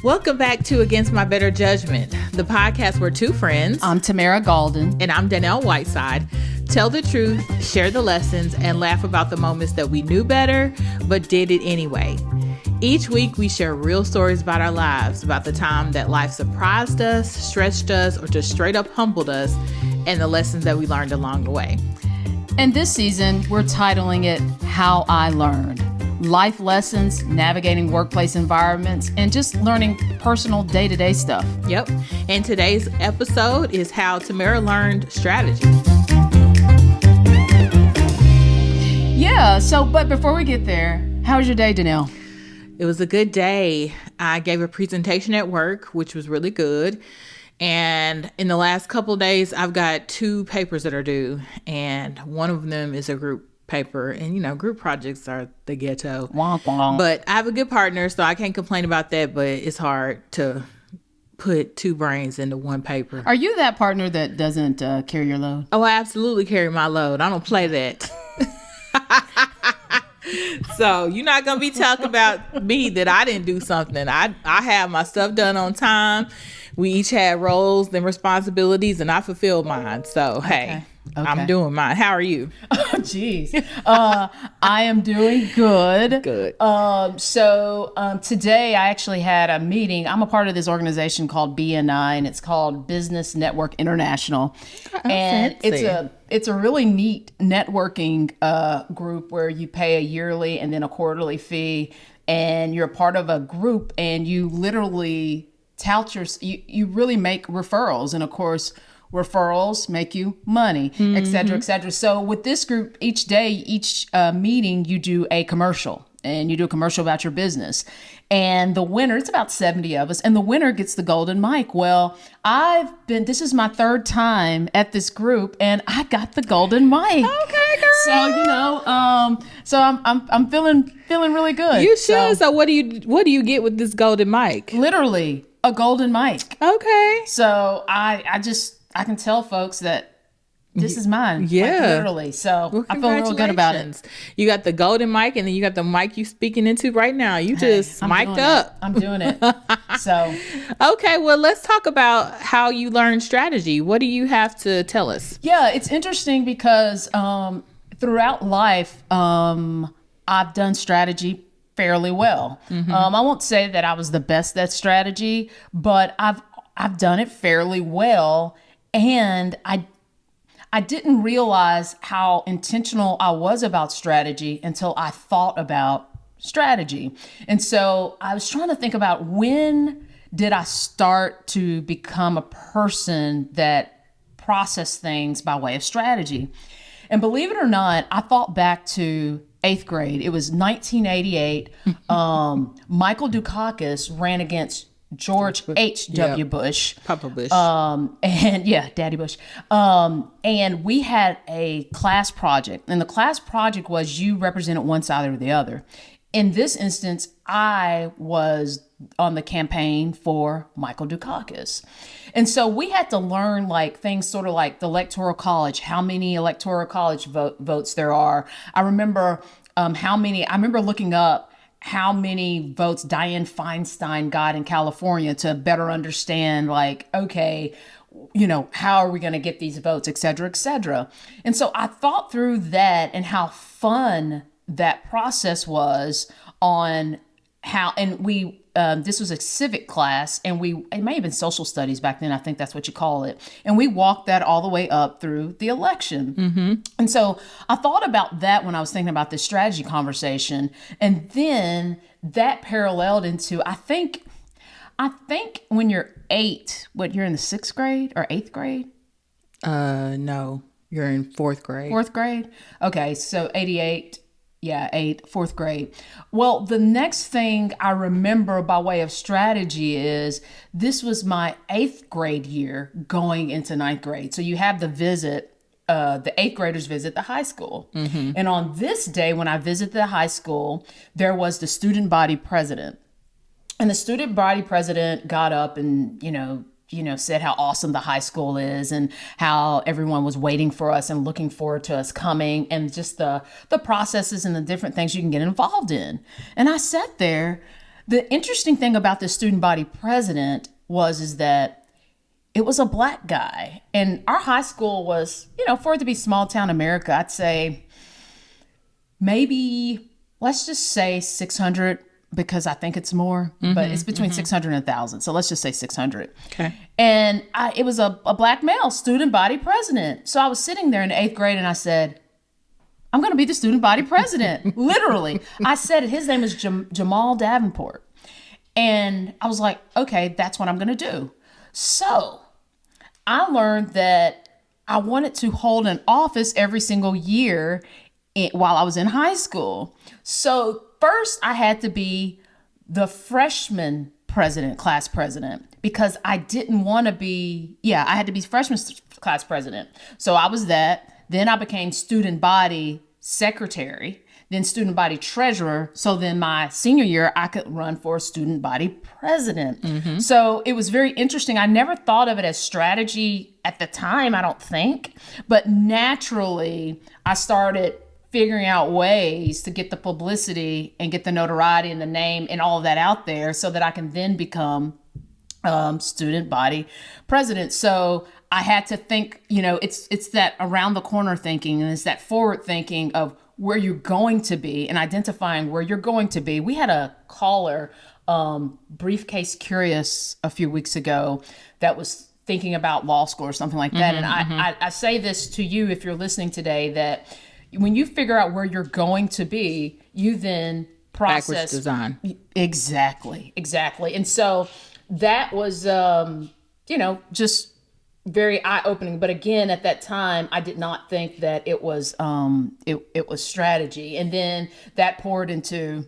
Welcome back to Against My Better Judgment, the podcast where two friends, I'm Tamara Golden. and I'm Danielle Whiteside, tell the truth, share the lessons, and laugh about the moments that we knew better, but did it anyway. Each week, we share real stories about our lives, about the time that life surprised us, stretched us, or just straight up humbled us, and the lessons that we learned along the way. And this season, we're titling it How I Learned. Life lessons, navigating workplace environments, and just learning personal day-to-day stuff. Yep. And today's episode is how Tamara learned strategy. Yeah, but before we get there, how was your day, Danielle? It was a good day. I gave a presentation at work, which was really good. And in the last couple of days, I've got 2 papers that are due. And one of them is a group paper. And, group projects are the ghetto. Wonk, wonk. But I have a good partner, so I can't complain about that. But it's hard to put 2 brains into one paper. Are you that partner that doesn't carry your load? Oh, I absolutely carry my load. I don't play that. So you're not going to be talking about me that I didn't do something. I have my stuff done on time. We each had roles and responsibilities, and I fulfilled mine. So, hey, Okay. I'm doing mine. How are you? Oh, geez. I am doing good. Good. Today I actually had a meeting. I'm a part of this organization called BNI, and it's called Business Network International. And fancy. it's a really neat networking group where you pay a yearly and then a quarterly fee, and you're a part of a group, and you literally you really make referrals, and of course referrals make you money, et cetera, et cetera. So with this group, each meeting, you do a commercial, and you do a commercial about your business. And the winner, it's about 70 of us, and the winner gets the golden mic. Well, this is my 3rd time at this group, and I got the golden mic. Okay, girl. So, I'm feeling really good. You should. So what do you get with this golden mic? Literally a golden mic. Okay. So I can tell folks that this is mine. Yeah. Like, literally. So Well, I feel real good about it. You got the golden mic, and then you got the mic you speaking into right now. You just mic'd up. I'm doing it. So. Okay, well, let's talk about how you learn strategy. What do you have to tell us? Yeah, it's interesting because throughout life, I've done strategy fairly well. Mm-hmm. I won't say that I was the best at strategy, but I've done it fairly well. And I didn't realize how intentional I was about strategy until I thought about strategy. And so I was trying to think about, when did I start to become a person that processed things by way of strategy? And believe it or not, I thought back to 8th grade. It was 1988. Michael Dukakis ran against George H.W. Bush. Papa Bush. Daddy Bush. And we had a class project. And the class project was you represented one side or the other. In this instance, I was on the campaign for Michael Dukakis. And so we had to learn things sort of like the Electoral College, how many Electoral College votes there are. I remember looking up how many votes Dianne Feinstein got in California to better understand, how are we going to get these votes, et cetera, et cetera. And so I thought through that and how fun that process was on how, and we, this was a civic class, and it may have been social studies back then. I think that's what you call it. And we walked that all the way up through the election. Mm-hmm. And so I thought about that when I was thinking about this strategy conversation. And then that paralleled into, I think when you're 8, you're in the 6th grade or 8th grade? No, you're in 4th grade. 4th grade? Okay, so 88. Yeah, 4th grade. Well, the next thing I remember by way of strategy is this was my 8th grade year going into 9th grade. So you have the 8th graders visit the high school. Mm-hmm. And on this day, when I visited the high school, there was the student body president. And the student body president got up and, said how awesome the high school is and how everyone was waiting for us and looking forward to us coming, and just the processes and the different things you can get involved in. And I sat there The interesting thing about the student body president is that it was a black guy. And our high school was, for it to be small town America, I'd say maybe, let's just say 600, because I think it's more, but it's between 600 and 1,000. So let's just say 600. Okay. And it was a black male student body president. So I was sitting there in 8th grade and I said, I'm going to be the student body president. Literally. I said it. His name is Jamal Davenport. And I was like, okay, that's what I'm going to do. So I learned that I wanted to hold an office every single year while I was in high school. So first I had to be the freshman president, class president, because I didn't want to be, I had to be freshman class president. So I was that. Then I became student body secretary, then student body treasurer. So then my senior year, I could run for student body president. So it was very interesting. I never thought of it as strategy at the time, I don't think. But naturally, I started figuring out ways to get the publicity and get the notoriety and the name and all of that out there so that I can then become student body president. So I had to think, it's that around the corner thinking, and it's that forward thinking of where you're going to be and identifying where you're going to be. We had a caller, Briefcase Curious, a few weeks ago that was thinking about law school or something like that. And I say this to you, if you're listening today, that when you figure out where you're going to be, you then process. Backwards design. Exactly. And so that was, just very eye-opening. But again, at that time, I did not think that it was it was strategy. And then that poured into,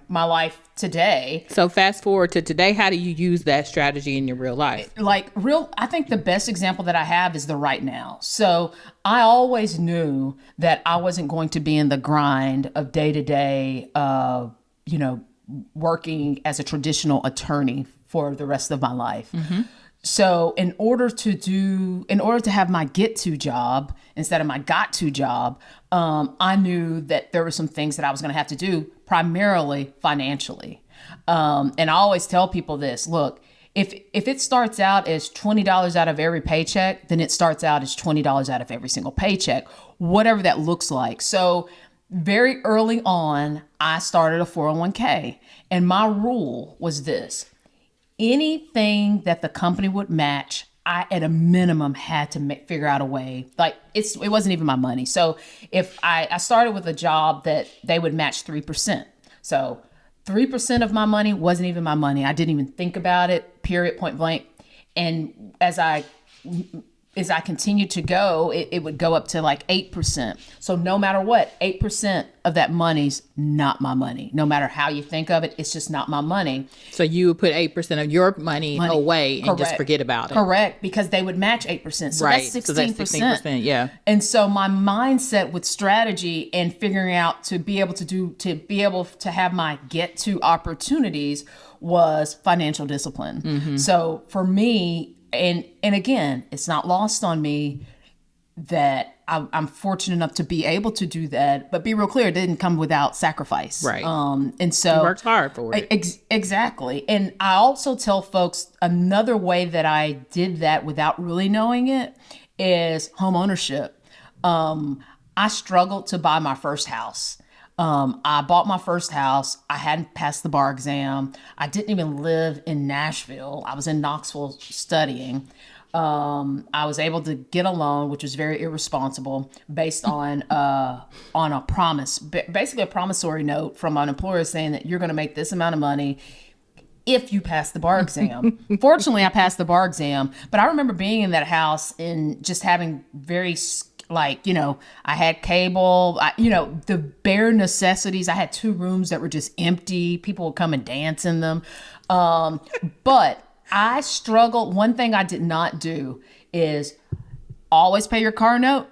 my life today. So fast forward to today, how do you use that strategy in your real life? I think the best example that I have is the right now. So I always knew that I wasn't going to be in the grind of day-to-day, working as a traditional attorney for the rest of my life. So in order to have my get-to job instead of my got-to job, I knew that there were some things that I was going to have to do, primarily financially. And I always tell people this: look, if it starts out as $20 out of every paycheck, then it starts out as $20 out of every single paycheck, whatever that looks like. So very early on, I started a 401k, and my rule was this: anything that the company would match, I, at a minimum, had to figure out a way. It wasn't even my money. So if I started with a job that they would match 3%. So 3% of my money wasn't even my money. I didn't even think about it, period, point blank. And as I continued to go, it would go up to 8%. So no matter what, 8% of that money's not my money. No matter how you think of it, it's just not my money. So you would put 8% of your money away and Correct. just forget about it. Correct, because they would match 8%. So right. That's 16%. So that's 16%, yeah. And so my mindset with strategy and figuring out to be able to have my get to opportunities was financial discipline. So for me, and again, it's not lost on me that I'm fortunate enough to be able to do that. But be real clear, it didn't come without sacrifice. Right. And so you worked hard for it. Exactly. And I also tell folks another way that I did that without really knowing it is home ownership. I struggled to buy my first house. I bought my first house. I hadn't passed the bar exam. I didn't even live in Nashville. I was in Knoxville studying. I was able to get a loan, which was very irresponsible, based on a promise, basically a promissory note from an employer saying that you're going to make this amount of money if you pass the bar exam. Fortunately, I passed the bar exam, but I remember being in that house and just having I had cable, the bare necessities. I had 2 rooms that were just empty. People would come and dance in them. But I struggled. One thing I did not do is always pay your car note,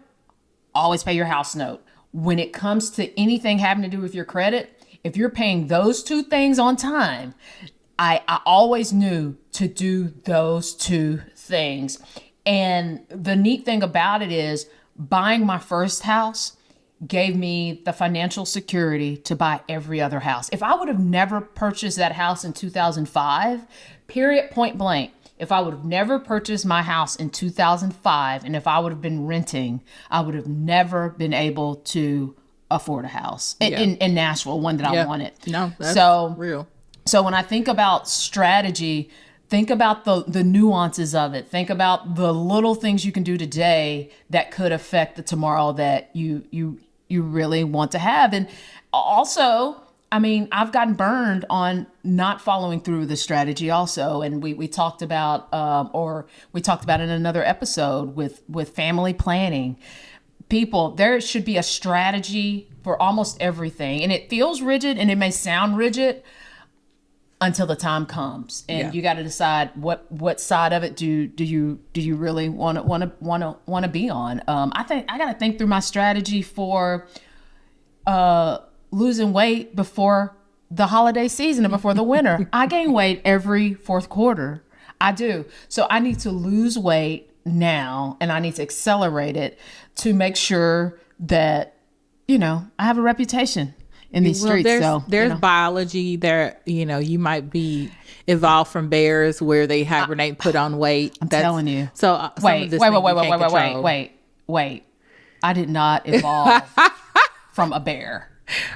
always pay your house note. When it comes to anything having to do with your credit, if you're paying those 2 things on time, I always knew to do those 2 things. And the neat thing about it is, buying my first house gave me the financial security to buy every other house. If I would have never purchased that house in 2005, period, point blank, if I would have never purchased my house in 2005, and if I would have been renting, I would have never been able to afford a house in Nashville, one that I wanted. No, that's real. So when I think about strategy, think about the nuances of it. Think about the little things you can do today that could affect the tomorrow that you really want to have. And also, I mean, I've gotten burned on not following through with the strategy also. And we talked about, or we talked about in another episode with family planning. People, there should be a strategy for almost everything. And it feels rigid and it may sound rigid until the time comes. And you got to decide what side of it do you really want to be on. I got to think through my strategy for losing weight before the holiday season and before the winter. I gain weight every fourth quarter. I do. So I need to lose weight now, and I need to accelerate it to make sure that, I have a reputation in these streets. There's biology there. You might be evolved from bears where they hibernate and put on weight. I'm telling you. So wait. I did not evolve from a bear.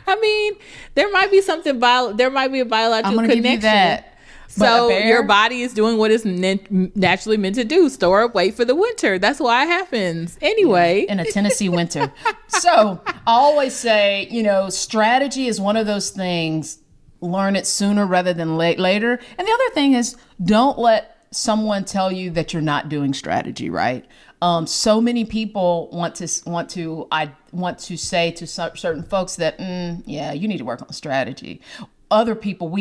I mean, there might be something there might be a biological connection. Give you that. So your body is doing what it's naturally meant to do: store up weight for the winter. That's why it happens anyway. In a Tennessee winter. So I always say, strategy is one of those things. Learn it sooner rather than later. And the other thing is, don't let someone tell you that you're not doing strategy right. So many people want to say to certain folks that, you need to work on strategy. Other people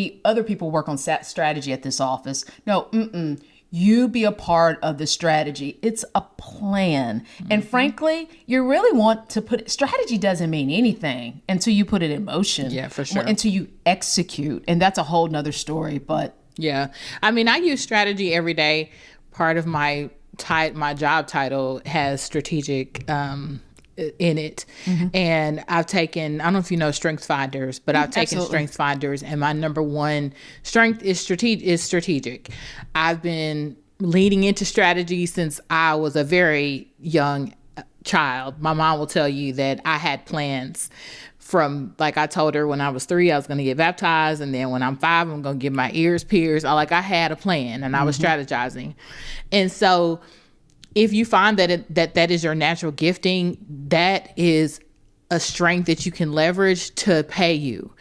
work on strategy at this office. No, you be a part of the strategy. It's a plan. Mm-hmm. And frankly, you really want to strategy doesn't mean anything until you put it in motion. Yeah, for sure. Until you execute. And that's a whole nother story, but. Yeah. I mean, I use strategy every day. Part of my job title has strategic, in it. Mm-hmm. And I've taken, I don't know if you know Strengths Finders, but I've taken Strengths Finders, and my number one strength is strategic. I've been leaning into strategy since I was a very young child. My mom will tell you that I had plans from, like I told her when I was 3, I was going to get baptized. And then when I'm 5, I'm going to get my ears pierced. I had a plan, and I was strategizing. And so if you find that is your natural gifting, that is a strength that you can leverage to pay you.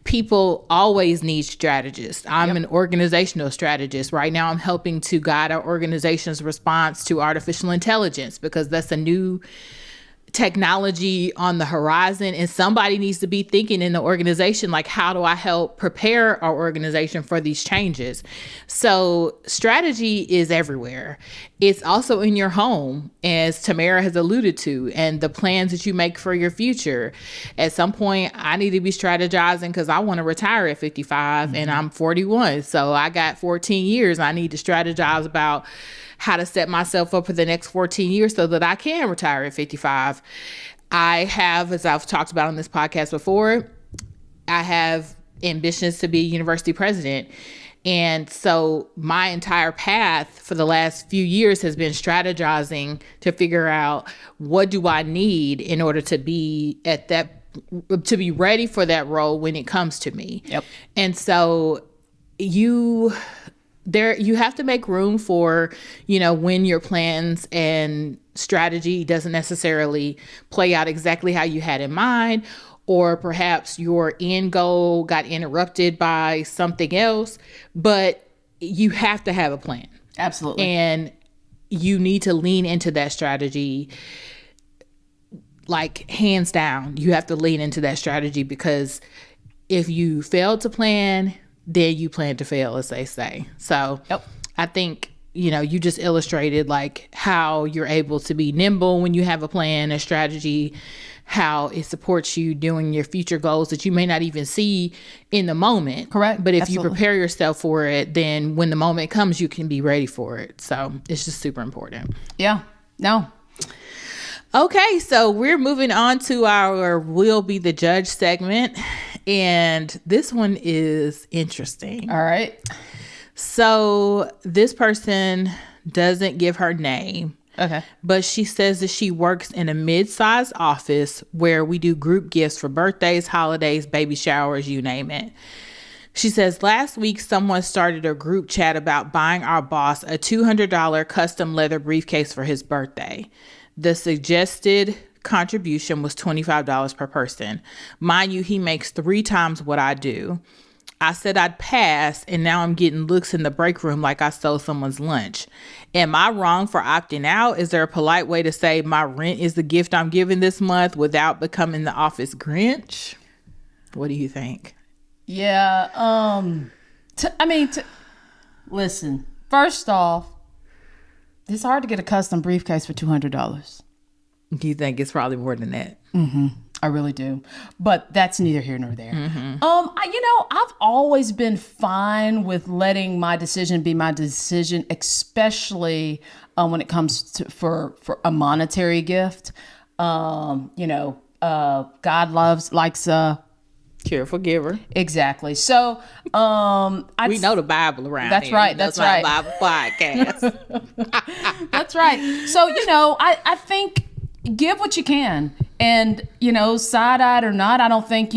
People always need strategists. I'm an organizational strategist. Right now, I'm helping to guide our organization's response to artificial intelligence, because that's a new technology on the horizon, and somebody needs to be thinking in the organization, like, how do I help prepare our organization for these changes? So strategy is everywhere. It's also in your home, as Tamara has alluded to, and the plans that you make for your future. At some point, I need to be strategizing because I want to retire at 55 and I'm 41. So I got 14 years. I need to strategize about how to set myself up for the next 14 years so that I can retire at 55. I have, as I've talked about on this podcast before, I have ambitions to be a university president. And so my entire path for the last few years has been strategizing to figure out, what do I need in order to be ready for that role when it comes to me. Yep. And so you have to make room for, when your plans and strategy doesn't necessarily play out exactly how you had in mind, or perhaps your end goal got interrupted by something else, but you have to have a plan. Absolutely. And you need to lean into that strategy, like, hands down. You have to lean into that strategy, because if you fail to plan, then you plan to fail, as they say. So I think, you just illustrated like how you're able to be nimble when you have a plan, a strategy, how it supports you doing your future goals that you may not even see in the moment. Correct. But if you prepare yourself for it, then when the moment comes, you can be ready for it. So it's just super important. Yeah. No. Okay, so we're moving on to our Will Be the Judge segment. And this one is interesting. All right. So this person doesn't give her name. Okay. But she says that she works in a mid-sized office where we do group gifts for birthdays, holidays, baby showers, you name it. She says, last week, someone started a group chat about buying our boss a $200 custom leather briefcase for his birthday. The suggested contribution was $25 per person. Mind you, he makes 3 times what I do. I said I'd pass, and now I'm getting looks in the break room like I stole someone's lunch. Am I wrong for opting out? Is there a polite way to say my rent is the gift I'm giving this month without becoming the office Grinch? What do you think? Yeah. Listen, first off, it's hard to get a custom briefcase for $200. Do you think it's probably more than that? Mm-hmm. I really do. But that's neither here nor there. Mm-hmm. I've always been fine with letting my decision be my decision, especially when it comes to for a monetary gift. God likes a cheerful giver. Exactly. So we know the Bible around that's here. Right. That's right. Bible podcast. That's right. So, I think give what you can. And, side-eyed or not, I don't think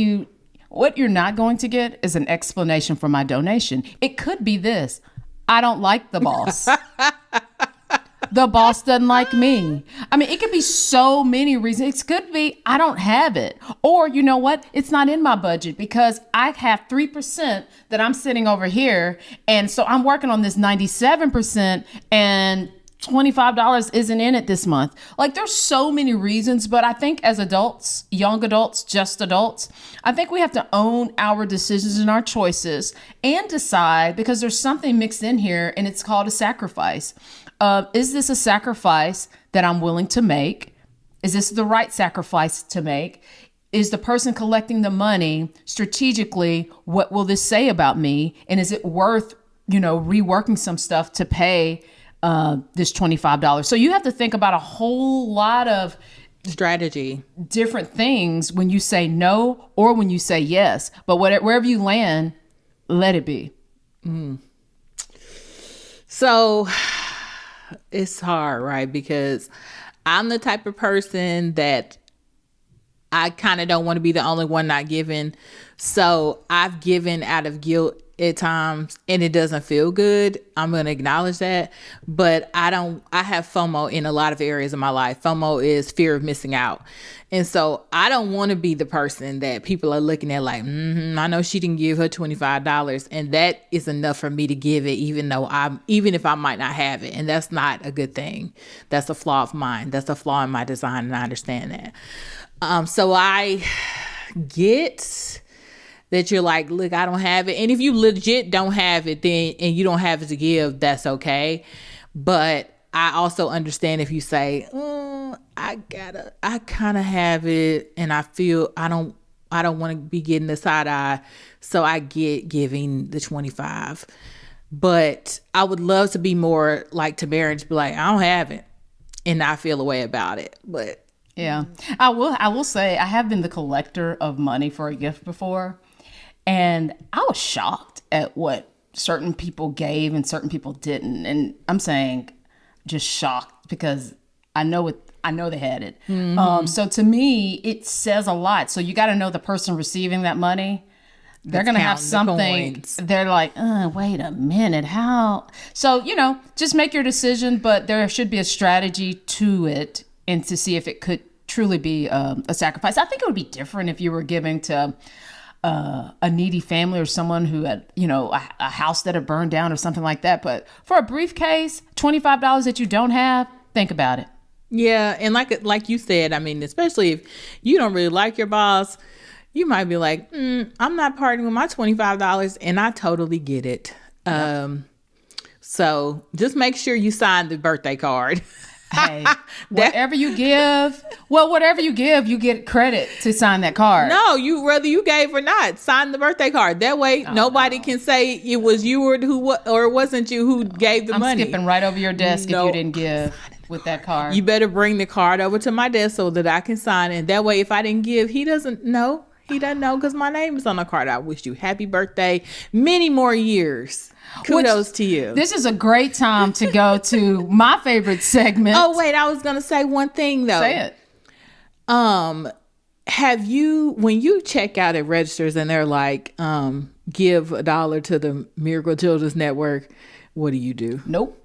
what you're not going to get is an explanation for my donation. It could be this. I don't like the boss. The boss doesn't like me. I mean, it could be so many reasons. It could be I don't have it. Or you know what? It's not in my budget because I have 3% that I'm sitting over here. And so I'm working on this 97% and $25 isn't in it this month. Like there's so many reasons, but I think as adults, young adults, just adults, I think we have to own our decisions and our choices and decide because there's something mixed in here and it's called a sacrifice. Is this a sacrifice that I'm willing to make? Is this the right sacrifice to make? Is the person collecting the money strategically, what will this say about me? And is it worth, reworking some stuff to pay this $25? So you have to think about a whole lot of strategy, different things when you say no or when you say yes. But wherever you land, let it be. So it's hard, right? Because I'm the type of person that I kind of don't want to be the only one not giving. So I've given out of guilt at times and it doesn't feel good. I'm going to acknowledge that. But I have FOMO in a lot of areas of my life. FOMO is fear of missing out. And so I don't want to be the person that people are looking at like, I know she didn't give her $25 and that is enough for me to give it, even if I might not have it. And that's not a good thing. That's a flaw of mine. That's a flaw in my design. And I understand that. So I get that you're like, look, I don't have it. And if you legit don't have it then and you don't have it to give, that's okay. But I also understand if you say, I kind of have it and I feel I don't want to be getting the side eye. So I get giving the 25. But I would love to be more like Tamara and just be like, I don't have it and not feel a way about it. But yeah, I will say I have been the collector of money for a gift before. And I was shocked at what certain people gave and certain people didn't. And I'm saying just shocked because I know they had it. Mm-hmm. So to me, it says a lot. So you got to know the person receiving that money. They're going to have something. They're like, wait a minute. How? So, just make your decision. But there should be a strategy to it and to see if it could truly be a sacrifice. I think it would be different if you were giving to a needy family or someone who had, a house that had burned down or something like that. But for a briefcase, $25 that you don't have, think about it. Yeah. And like you said, I mean, especially if you don't really like your boss, you might be like, I'm not parting with my $25 and I totally get it. Yep. So just make sure you sign the birthday card. Hey, whatever you give, you get credit to sign that card. No, whether you gave or not, sign the birthday card. That way, nobody can say it was you or it wasn't you who gave the money. I'm skipping right over your desk if you didn't give. with that card. You better bring the card over to my desk so that I can sign it. That way, if I didn't give, he doesn't know. He doesn't know because my name is on the card. I wish you happy birthday. Many more years. Kudos to you. This is a great time to go to my favorite segment. Oh, wait. I was going to say one thing, though. Say it. Have you, when you check out at registers and they're like, give $1 to the Miracle Children's Network, what do you do? Nope.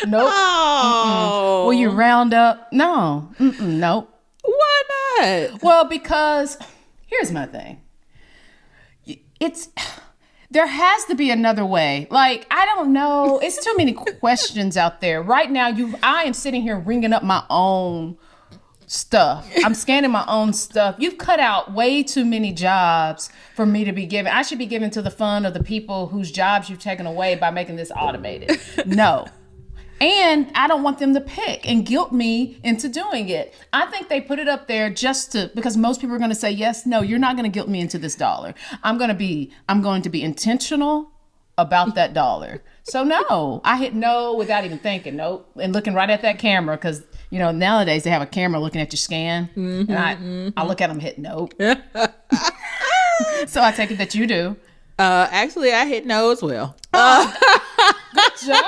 Nope. Oh. Will you round up? No. Nope. Why not? Well, because here's my thing. There has to be another way. Like, I don't know. It's too many questions out there. Right now, I am sitting here ringing up my own stuff. I'm scanning my own stuff. You've cut out way too many jobs for me to be given. I should be given to the fund of the people whose jobs you've taken away by making this automated. No. And I don't want them to pick and guilt me into doing it. I think they put it up there because most people are going to say, yes, no, you're not going to guilt me into this $1. I'm going to be intentional about that $1. So no, I hit no without even thinking. Nope. And looking right at that camera. Cause nowadays they have a camera looking at your scan and I look at them, hit nope. So I take it that you do. Actually I hit no as well. Good job.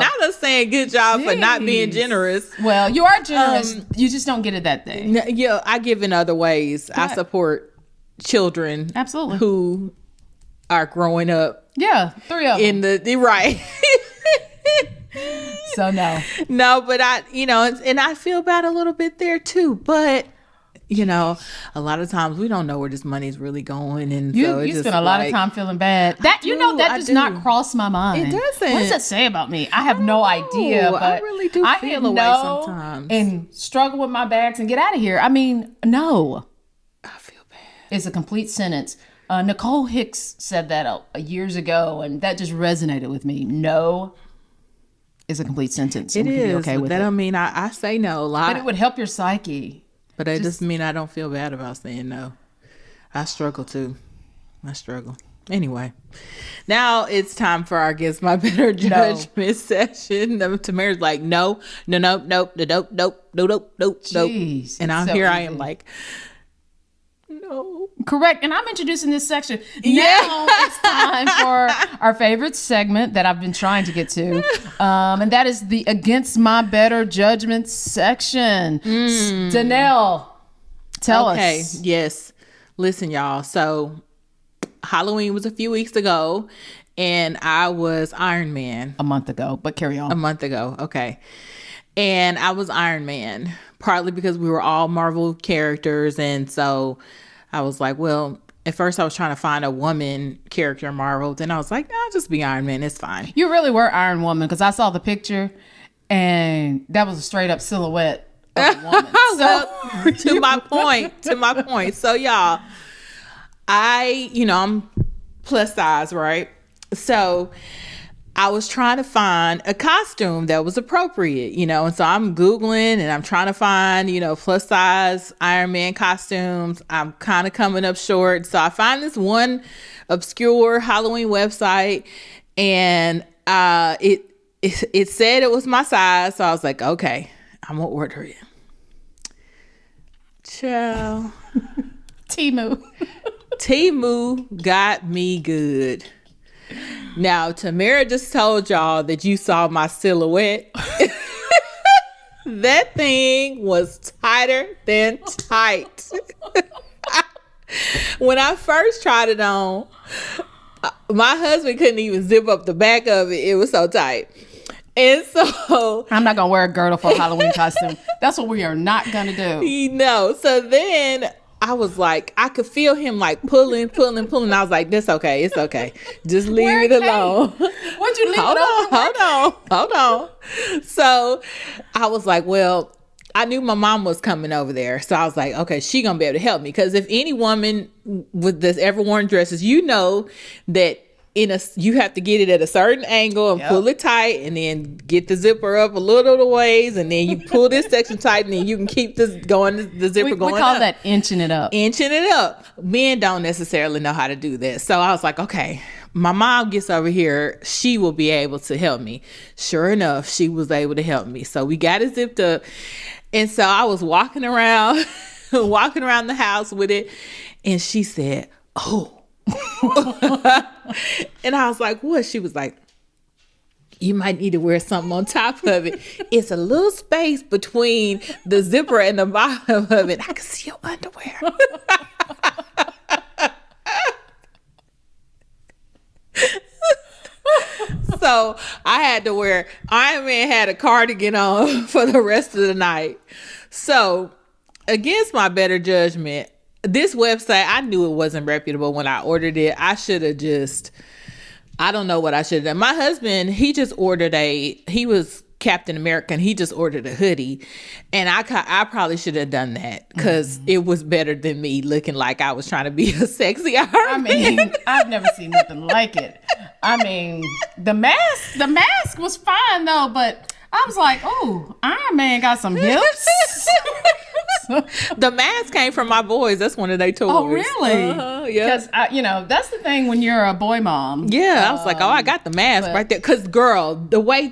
Not us saying good job for not being generous. Well, you are generous. You just don't get it that day. Yeah, I give in other ways. Correct. I support children Absolutely. who are growing up. Yeah, 3 of them. Right. So no, but and I feel bad a little bit there too. But a lot of times we don't know where this money is really going, and you so spend a lot of time feeling bad. That does not cross my mind. It doesn't. What does that say about me? I have no idea. But I really do feel away sometimes, and struggle with my bags and get out of here. I mean, no. I feel bad. It's a complete sentence. Nicole Hicks said that years ago, and that just resonated with me. No is a complete sentence. It is. Be okay with that it. don't mean I say no a lot. But it would help your psyche. But it doesn't mean I don't feel bad about saying no. I struggle too. Anyway, now it's time for our Guess My Better Judgment session. Tamara's like, no. Jeez, and I'm so here. easy. I am like, no. Correct. And I'm introducing this section. Yeah. Now it's time for our favorite segment that I've been trying to get to. And that is the Against My Better Judgment section. Danelle, tell us. Okay. Yes. Listen, y'all. So Halloween was a few weeks ago and I was Iron Man. A month ago, but carry on. A month ago. Okay. And I was Iron Man, partly because we were all Marvel characters. And so I was like, well, at first I was trying to find a woman character in Marvel. Then I was like, I'll just be Iron Man. It's fine. You really were Iron Woman because I saw the picture and that was a straight up silhouette of a woman. Well, to my point. So y'all, I'm plus size, right? So I was trying to find a costume that was appropriate, and so I'm Googling and I'm trying to find, plus size Iron Man costumes. I'm kind of coming up short. So I find this one obscure Halloween website and it said it was my size. So I was like, okay, I'm going to order it. Ciao. Temu got me good. Now, Tamara just told y'all that you saw my silhouette. That thing was tighter than tight. When I first tried it on, my husband couldn't even zip up the back of it. It was so tight. And so I'm not going to wear a girdle for a Halloween costume. That's what we are not going to do. So then I was like, I could feel him like pulling. I was like, this okay. It's okay. Just leave it alone. What'd you leave it open? Hold on. So I was like, well, I knew my mom was coming over there. So I was like, okay, she gonna be able to help me. Because if any woman that's ever worn dresses, that you have to get it at a certain angle and pull it tight and then get the zipper up a little ways and then you pull this section tight and then you can keep this going, the zipper going up. We call that inching it up. Men don't necessarily know how to do that. So I was like, okay, my mom gets over here, she will be able to help me. Sure enough, she was able to help me. So we got it zipped up. And so I was walking around the house with it. And she said, oh. And I was like, what? She was like, you might need to wear something on top of it. It's a little space between the zipper and the bottom of it. I can see your underwear. So I had to wear, Iron Man had a cardigan on for the rest of the night. So against my better judgment, this website, I knew it wasn't reputable when I ordered it. I should have just, I don't know what I should have done. My husband, he was Captain America, and he just ordered a hoodie. And I probably should have done that because it was better than me looking like I was trying to be a sexy Iron Man. I've never seen nothing like it. I mean, the mask was fine though, but I was like, oh, Iron Man got some hips. The mask came from my boys. That's one of their toys. Oh, really? Yeah. Because, that's the thing when you're a boy mom. Yeah, I was like, I got the mask right there. Because, girl, the way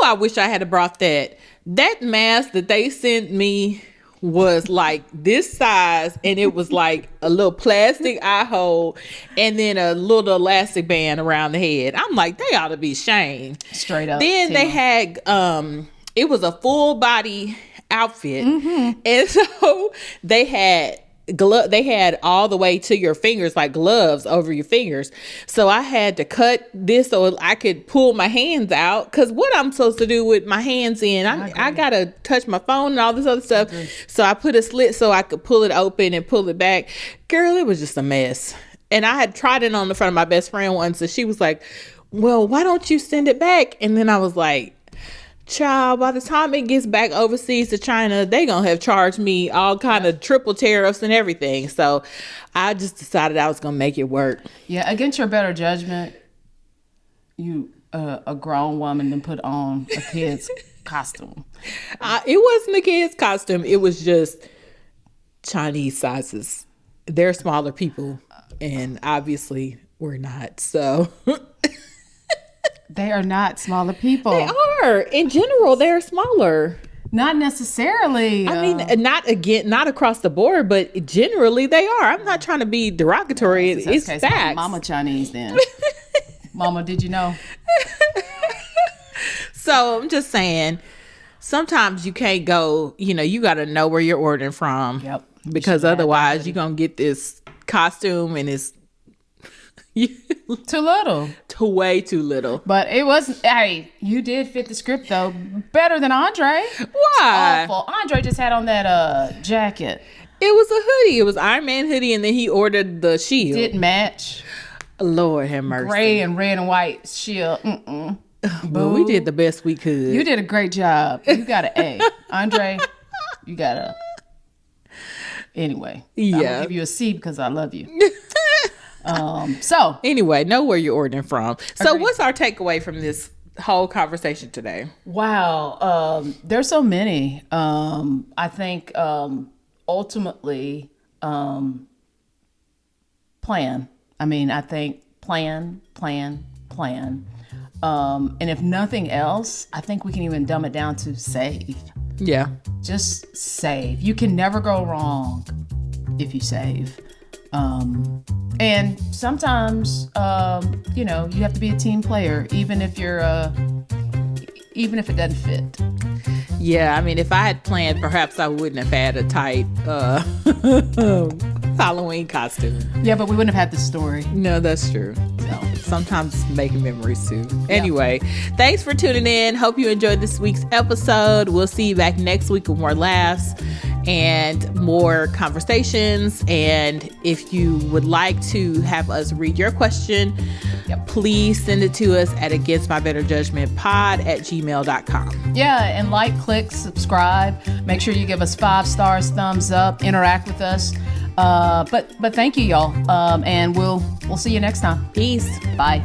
I wish I had brought that. That mask that they sent me was like this size, and it was like a little plastic eye hole and then a little elastic band around the head. I'm like, they ought to be ashamed. Straight up. Then they had, it was a full body outfit. And so they had all the way to your fingers, like gloves over your fingers. So I had to cut this so I could pull my hands out, because what I'm supposed to do with my hands in, I gotta touch my phone and all this other stuff. So I put a slit so I could pull it open and pull it back. Girl, it was just a mess. And I had tried it on the front of my best friend once, and she was like, well, why don't you send it back? And then I was like, child, by the time it gets back overseas to China, they gonna have charged me all kind of triple tariffs and everything. So I just decided I was gonna make it work. Yeah, against your better judgment, you a grown woman then put on a kid's costume. It wasn't a kid's costume. It was just Chinese sizes. They're smaller people, and obviously we're not. So they are not smaller people. They are. In general, they're smaller. Not necessarily. I mean, not across the board, but generally they are. I'm not trying to be derogatory. It's facts. Mama Chinese then. Mama, did you know? So I'm just saying, sometimes you can't go, you got to know where you're ordering from. Yep. Because otherwise you're going to get this costume and it's too little. Way too little. But it wasn't. Hey, you did fit the script though, better than Andre. Why? It's awful. Andre just had on that jacket. It was a hoodie. It was Iron Man hoodie, and then he ordered the shield. Didn't match. Lord have mercy. Gray and red and white shield. Well, we did the best we could. You did a great job. You got an A. Andre, you got a. Anyway, yeah. I'm gonna give you a C because I love you. So anyway, know where you're ordering from. So Agreed. What's our takeaway from this whole conversation today? Wow. There's so many. I think ultimately plan. I think plan. And if nothing else, I think we can even dumb it down to save. Yeah. Just save. You can never go wrong if you save. And sometimes, you have to be a team player, even if it doesn't fit. Yeah, if I had planned, perhaps I wouldn't have had a tight Halloween costume. Yeah, but we wouldn't have had the story. No, that's true. So sometimes it's making memories too. Anyway, thanks for tuning in. Hope you enjoyed this week's episode. We'll see you back next week with more laughs and more conversations. And if you would like to have us read your question, please send it to us at againstmybetterjudgmentpod@gmail.com. Yeah, and click, subscribe. Make sure you give us 5 stars, thumbs up, interact with us. But thank you, y'all. And we'll see you next time. Peace. Bye.